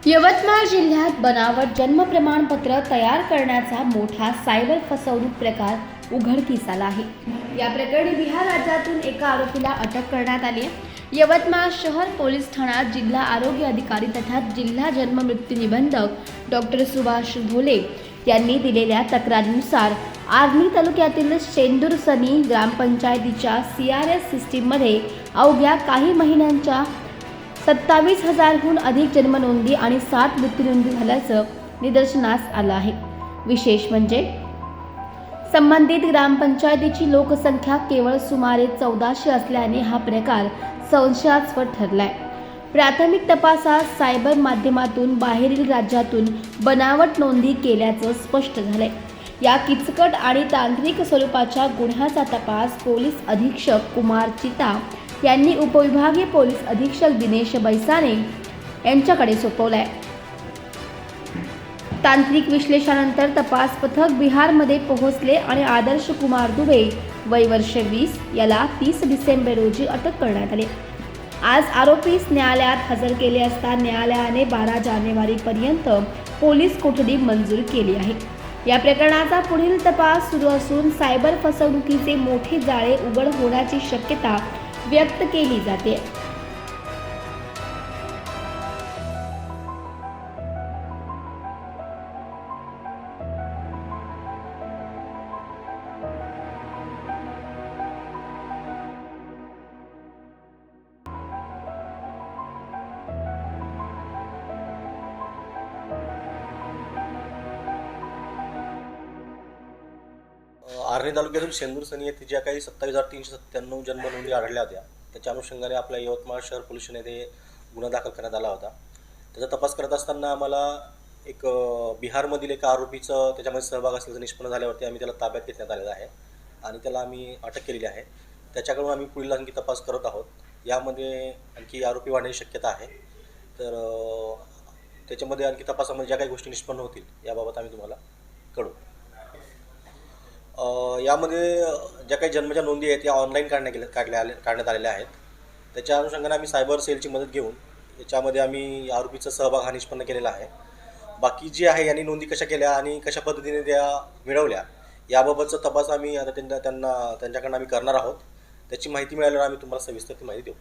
यवतमाळ जिल्ह्यात बनावट जन्म प्रमाणपत्र तयार करण्याचा मोठा सायबर फसवणूक प्रकार उघडकीस आला आहे। या प्रकरणी बिहार राज्यातून एका आरोपीला अटक करण्यात आली आहे। यवतमाळ शहर पोलीस ठाण्यात जिल्हा आरोग्य अधिकारी तथा जिल्हा जन्म मृत्यू निबंधक डॉक्टर सुभाष धोले यांनी दिलेल्या तक्रारीनुसार आर्णी तालुक्यातील शेंदूरसनी ग्रामपंचायतीच्या CRS सिस्टीममध्ये अवघ्या काही महिन्यांच्या 27,000हून अधिक जन्मनोंदी आणि 7 मृत्यूनोंदी झाल्याचं निदर्शनास आलं आहे। विशेष म्हणजे संबंधित ग्रामपंचायतीची लोकसंख्या केवळ सुमारे 1400 असल्याने हा प्रकार संशयास्पद ठरलाय। प्राथमिक तपासात सायबर माध्यमातून बाहेरील राज्यातून बनावट नोंदी केल्याचं स्पष्ट झालंय। या किचकट आणि तांत्रिक स्वरूपाच्या गुन्ह्याचा तपास पोलीस अधीक्षक कुमार चिता यांनी उपविभागीय पोलीस अधीक्षक दिनेश बैसाने यांच्याकडे सोपवलाय। तांत्रिक विश्लेषणानंतर तपास पथक बिहारमध्ये पोहोचले आणि आदर्श कुमार दुबे वय वर्ष 20 याला 30 डिसेंबर रोजी अटक करण्यात आली। आज आरोपीस न्यायालयात हजर केले असता न्यायालयाने 12 जानेवारीपर्यंत पोलीस कोठडी मंजूर केली आहे। या प्रकरणाचा पुढील तपास सुरू असून सायबर फसवणुकीचे मोठे जाळे उघड होण्याची शक्यता व्यक्त केली जाते। आर्णी तालुक्यातील शेंदूरसनी येथे ज्या काही 27,397 जन्मनोंदी आढळल्या होत्या त्याच्या अनुषंगाने आपल्या यवतमाळ शहर पोलीस स्टेशन येथे गुन्हा दाखल करण्यात आला होता। त्याचा तपास करत असताना आम्हाला एक बिहारमधील एका आरोपीचं त्याच्यामध्ये सहभाग असल्याचं निष्पन्न झाल्यावरती आम्ही त्याला ताब्यात घेतण्यात आलेला आहे आणि त्याला आम्ही अटक केलेली आहे। त्याच्याकडून आम्ही पुढील आणखी तपास करत आहोत। यामध्ये आणखी आरोपी वाढण्याची शक्यता आहे, तर त्याच्यामध्ये आणखी तपासामध्ये ज्या काही गोष्टी निष्पन्न होतील याबाबत आम्ही तुम्हाला कळवू। यामध्ये ज्या काही जन्माच्या नोंदी आहेत त्या ऑनलाईन काढण्यात आलेल्या आहेत। त्याच्या अनुषंगाने आम्ही सायबर सेलची मदत घेऊन याच्यामध्ये आम्ही आरोपीचा सहभाग हा निष्पन्न केलेला आहे। बाकी जे आहे यांनी नोंदी कशा केल्या आणि कशा पद्धतीने त्या मिळवल्या याबाबतचा तपास आम्ही आता त्यांच्याकडून आम्ही करणार आहोत। त्याची माहिती मिळाल्यावर आम्ही तुम्हाला सविस्तर ती माहिती देऊ।